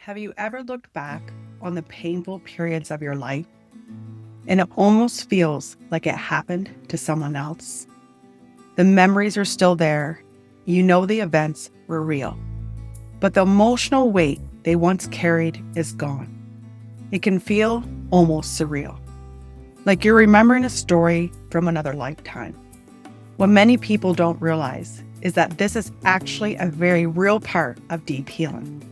Have you ever looked back on the painful periods of your life and it almost feels like it happened to someone else? The memories are still there. You know the events were real, but the emotional weight they once carried is gone. It can feel almost surreal, like you're remembering a story from another lifetime. What many people don't realize is that this is actually a very real part of deep healing.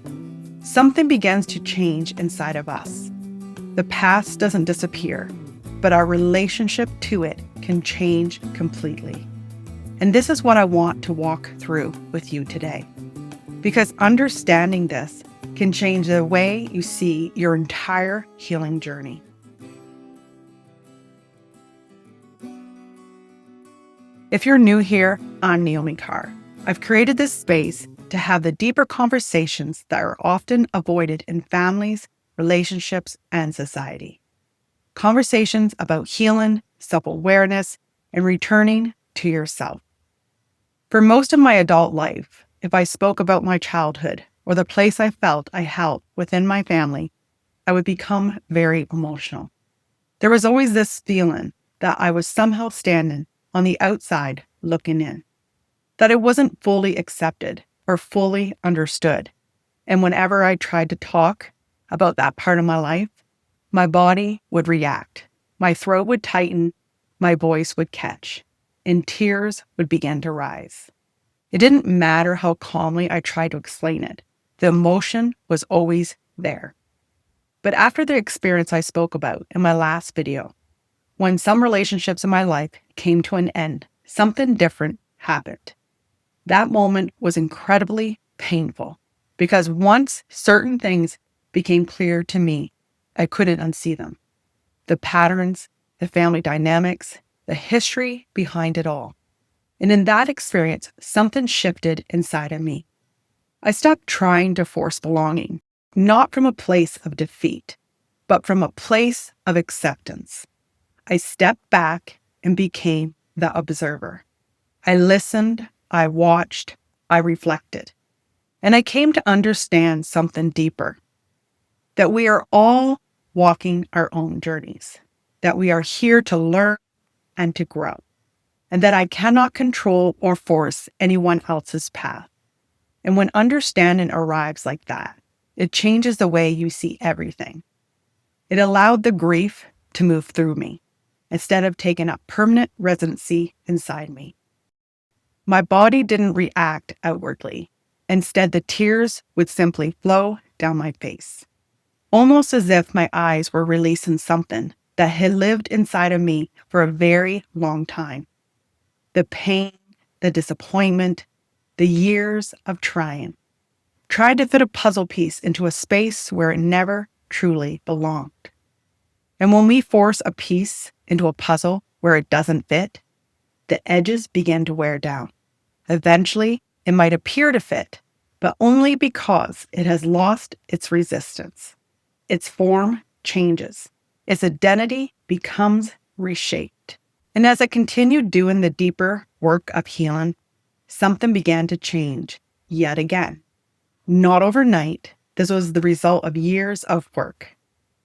Something begins to change inside of us. The past doesn't disappear, but our relationship to it can change completely. And this is what I want to walk through with you today. Because understanding this can change the way you see your entire healing journey. If you're new here, I'm Naomi Carr. I've created this space to have the deeper conversations that are often avoided in families, relationships, and society. Conversations about healing, self-awareness, and returning to yourself. For most of my adult life, if I spoke about my childhood or the place I felt I held within my family, I would become very emotional. There was always this feeling that I was somehow standing on the outside looking in, that it wasn't fully accepted or fully understood. And whenever I tried to talk about that part of my life, my body would react. My throat would tighten, my voice would catch, and tears would begin to rise. It didn't matter how calmly I tried to explain it. The emotion was always there. But after the experience I spoke about in my last video, when some relationships in my life came to an end, something different happened. That moment was incredibly painful because once certain things became clear to me, I couldn't unsee them. The patterns, the family dynamics, the history behind it all. And in that experience, something shifted inside of me. I stopped trying to force belonging, not from a place of defeat, but from a place of acceptance. I stepped back and became the observer. I listened, I watched, I reflected. And I came to understand something deeper, that we are all walking our own journeys, that we are here to learn and to grow, and that I cannot control or force anyone else's path. And when understanding arrives like that, it changes the way you see everything. It allowed the grief to move through me instead of taking up permanent residency inside me. My body didn't react outwardly. Instead, the tears would simply flow down my face, almost as if my eyes were releasing something that had lived inside of me for a very long time. The pain, the disappointment, the years of trying. Tried to fit a puzzle piece into a space where it never truly belonged. And when we force a piece into a puzzle where it doesn't fit, the edges begin to wear down. Eventually, it might appear to fit, but only because it has lost its resistance. Its form changes. Its identity becomes reshaped. And as I continued doing the deeper work of healing, something began to change yet again. Not overnight. This was the result of years of work.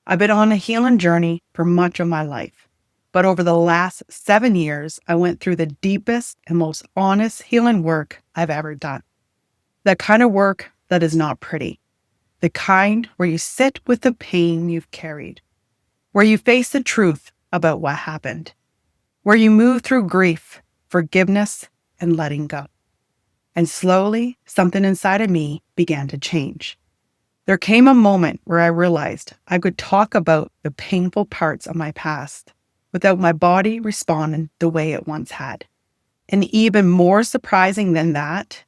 I've been on a healing journey for much of my life. But over the last 7 years, I went through the deepest and most honest healing work I've ever done. The kind of work that is not pretty. The kind where you sit with the pain you've carried. Where you face the truth about what happened. Where you move through grief, forgiveness, and letting go. And slowly, something inside of me began to change. There came a moment where I realized I could talk about the painful parts of my past without my body responding the way it once had. And even more surprising than that,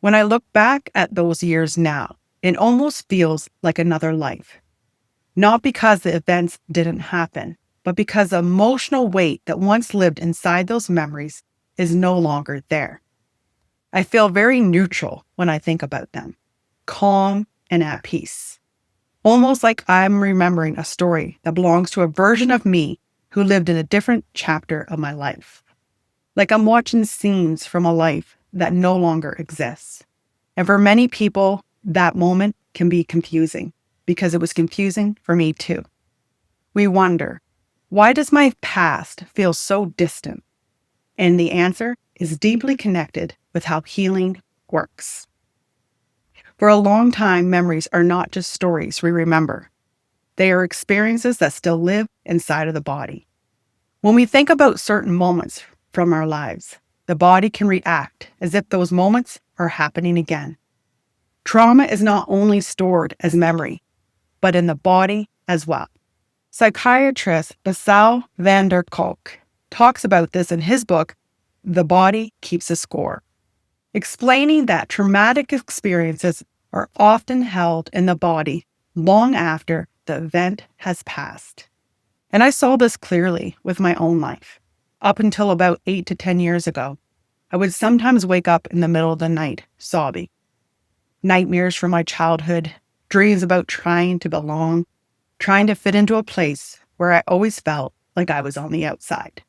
when I look back at those years now, it almost feels like another life. Not because the events didn't happen, but because the emotional weight that once lived inside those memories is no longer there. I feel very neutral when I think about them, calm and at peace. Almost like I'm remembering a story that belongs to a version of me who lived in a different chapter of my life. Like I'm watching scenes from a life that no longer exists. And for many people, that moment can be confusing because it was confusing for me too. We wonder, why does my past feel so distant? And the answer is deeply connected with how healing works. For a long time, memories are not just stories we remember. They are experiences that still live inside of the body. When we think about certain moments from our lives, the body can react as if those moments are happening again. Trauma is not only stored as memory, but in the body as well. Psychiatrist Bessel van der Kolk talks about this in his book, The Body Keeps a Score, explaining that traumatic experiences are often held in the body long after the event has passed. And I saw this clearly with my own life. Up until about 8 to 10 years ago, I would sometimes wake up in the middle of the night sobbing. Nightmares from my childhood, dreams about trying to belong, trying to fit into a place where I always felt like I was on the outside.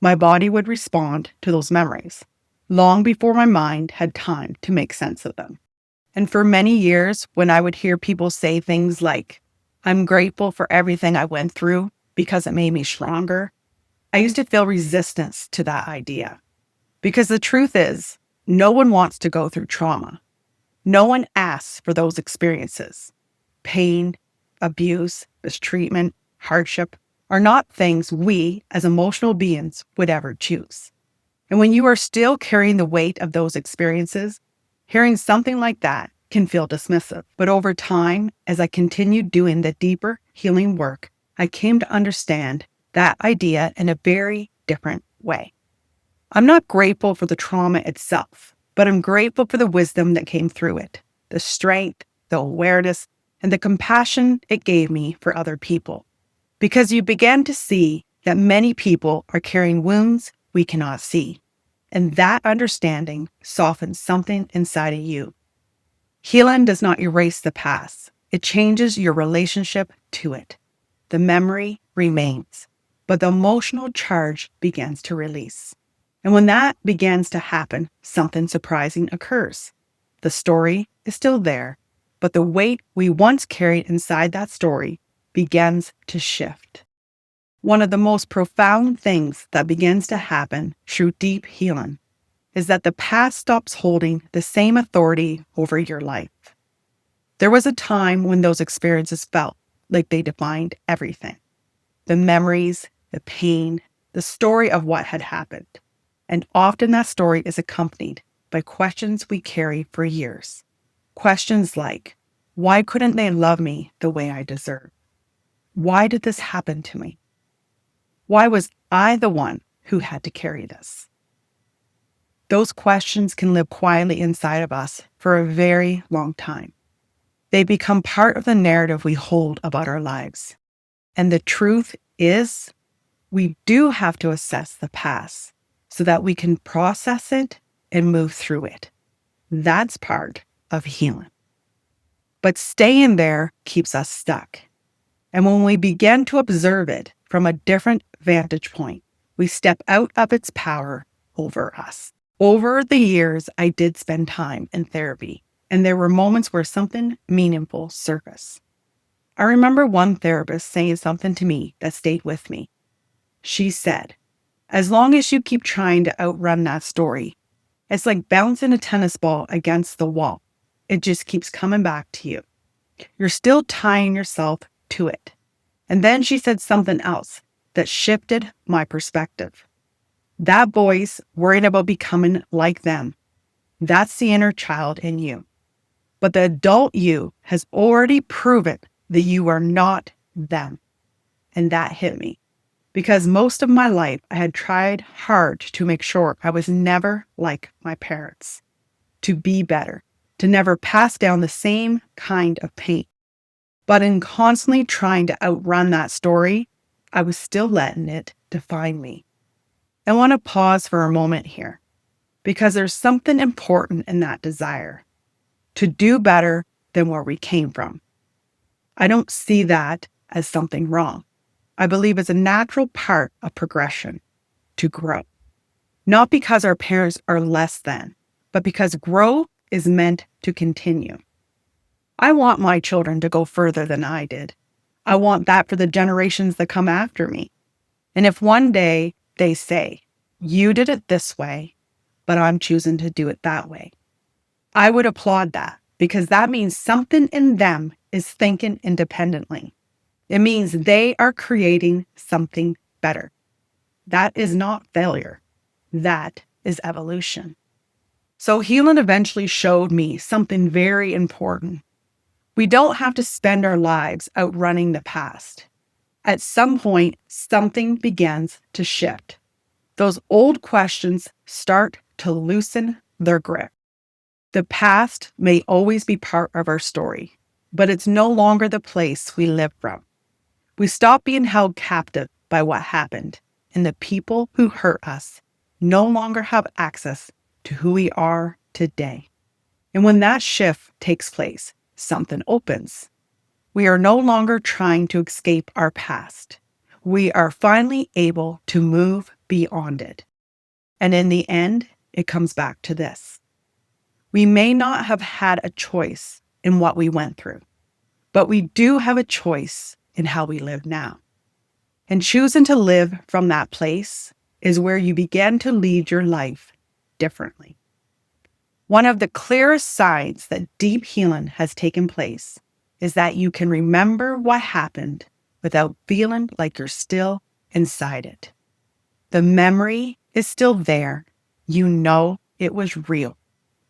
My body would respond to those memories long before my mind had time to make sense of them. And for many years, when I would hear people say things like, "I'm grateful for everything I went through because it made me stronger," I used to feel resistance to that idea. Because the truth is, no one wants to go through trauma. No one asks for those experiences. Pain, abuse, mistreatment, hardship are not things we as emotional beings would ever choose. And when you are still carrying the weight of those experiences, hearing something like that can feel dismissive. But over time, as I continued doing the deeper healing work, I came to understand that idea in a very different way. I'm not grateful for the trauma itself, but I'm grateful for the wisdom that came through it, the strength, the awareness, and the compassion it gave me for other people. Because you began to see that many people are carrying wounds we cannot see. And that understanding softens something inside of you. Healing does not erase the past. It changes your relationship to it. The memory remains, but the emotional charge begins to release. And when that begins to happen, something surprising occurs. The story is still there, but the weight we once carried inside that story begins to shift. One of the most profound things that begins to happen through deep healing is that the past stops holding the same authority over your life. There was a time when those experiences felt like they defined everything. The memories, the pain, the story of what had happened. And often that story is accompanied by questions we carry for years. Questions like, why couldn't they love me the way I deserve? Why did this happen to me? Why was I the one who had to carry this? Those questions can live quietly inside of us for a very long time. They become part of the narrative we hold about our lives. And the truth is, we do have to assess the past so that we can process it and move through it. That's part of healing. But staying there keeps us stuck. And when we begin to observe it from a different vantage point, we step out of its power over us. Over the years, I did spend time in therapy, and there were moments where something meaningful surfaced. I remember one therapist saying something to me that stayed with me. She said, as long as you keep trying to outrun that story, it's like bouncing a tennis ball against the wall. It just keeps coming back to you. You're still tying yourself to it. And then she said something else that shifted my perspective. That voice worried about becoming like them. That's the inner child in you. But the adult you has already proven that you are not them. And that hit me. Because most of my life, I had tried hard to make sure I was never like my parents, to be better, to never pass down the same kind of pain. But in constantly trying to outrun that story, I was still letting it define me. I want to pause for a moment here, because there's something important in that desire to do better than where we came from. I don't see that as something wrong. I believe it's a natural part of progression to grow. Not because our parents are less than, but because growth is meant to continue. I want my children to go further than I did. I want that for the generations that come after me. And if one day they say, you did it this way, but I'm choosing to do it that way, I would applaud that because that means something in them is thinking independently. It means they are creating something better. That is not failure. That is evolution. So healing eventually showed me something very important. We don't have to spend our lives outrunning the past. At some point, something begins to shift. Those old questions start to loosen their grip. The past may always be part of our story, but it's no longer the place we live from. We stop being held captive by what happened, and the people who hurt us no longer have access to who we are today. And when that shift takes place, something opens. We are no longer trying to escape our past. We are finally able to move beyond it. And in the end, it comes back to this. We may not have had a choice in what we went through, but we do have a choice in how we live now. And choosing to live from that place is where you begin to lead your life differently. One of the clearest signs that deep healing has taken place is that you can remember what happened without feeling like you're still inside it. The memory is still there. You know it was real,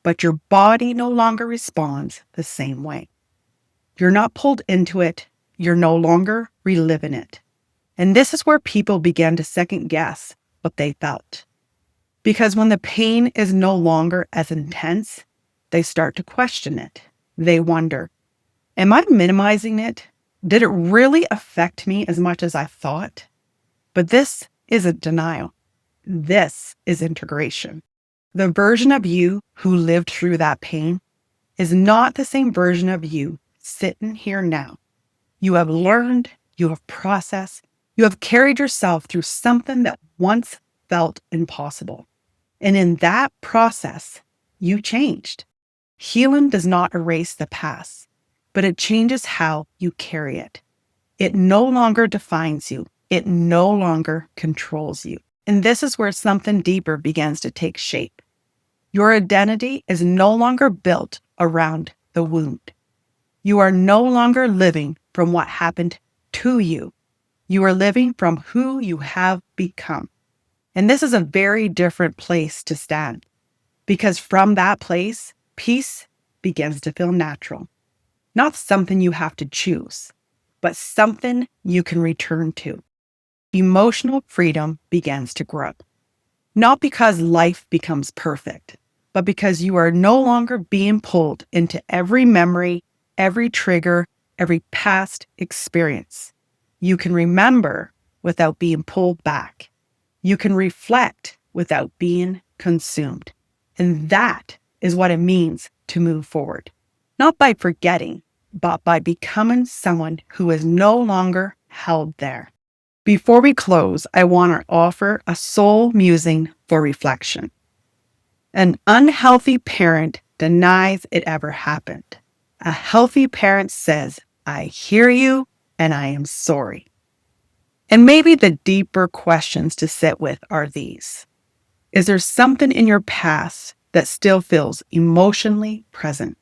but your body no longer responds the same way. You're not pulled into it. You're no longer reliving it. And this is where people begin to second guess what they felt. Because when the pain is no longer as intense, they start to question it. They wonder, am I minimizing it? Did it really affect me as much as I thought? But this isn't denial. This is integration. The version of you who lived through that pain is not the same version of you sitting here now. You have learned, you have processed, you have carried yourself through something that once felt impossible. And in that process, you changed. Healing does not erase the past, but it changes how you carry it. It no longer defines you. It no longer controls you. And this is where something deeper begins to take shape. Your identity is no longer built around the wound. You are no longer living from what happened to you. You are living from who you have become. And this is a very different place to stand, because from that place, peace begins to feel natural. Not something you have to choose, but something you can return to. Emotional freedom begins to grow. Not because life becomes perfect, but because you are no longer being pulled into every memory, every trigger, every past experience. You can remember without being pulled back. You can reflect without being consumed. And that is what it means to move forward. Not by forgetting, but by becoming someone who is no longer held there. Before we close, I want to offer a soul musing for reflection. An unhealthy parent denies it ever happened. A healthy parent says, I hear you and I am sorry. And maybe the deeper questions to sit with are these. Is there something in your past that still feels emotionally present?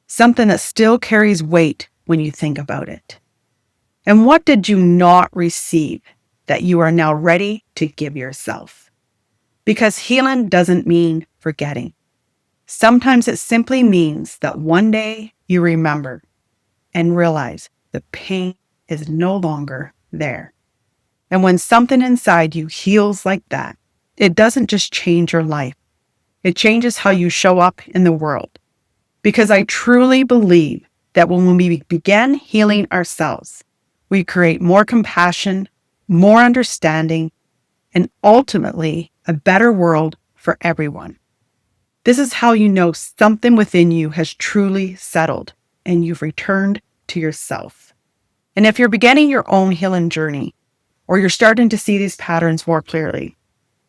Something that still carries weight when you think about it? And what did you not receive that you are now ready to give yourself? Because healing doesn't mean forgetting. Sometimes it simply means that one day you remember and realize the pain is no longer there. And when something inside you heals like that, it doesn't just change your life. It changes how you show up in the world. Because I truly believe that when we begin healing ourselves, we create more compassion, more understanding, and ultimately a better world for everyone. This is how you know something within you has truly settled and you've returned to yourself. And if you're beginning your own healing journey, or you're starting to see these patterns more clearly,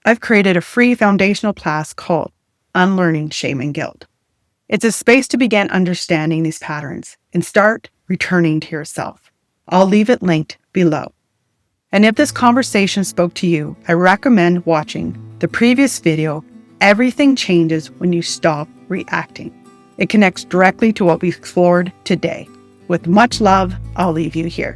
I've created a free foundational class called Unlearning Shame and Guilt. It's a space to begin understanding these patterns and start returning to yourself. I'll leave it linked below. And if this conversation spoke to you, I recommend watching the previous video, Everything Changes When You Stop Reacting. It connects directly to what we explored today. With much love, I'll leave you here.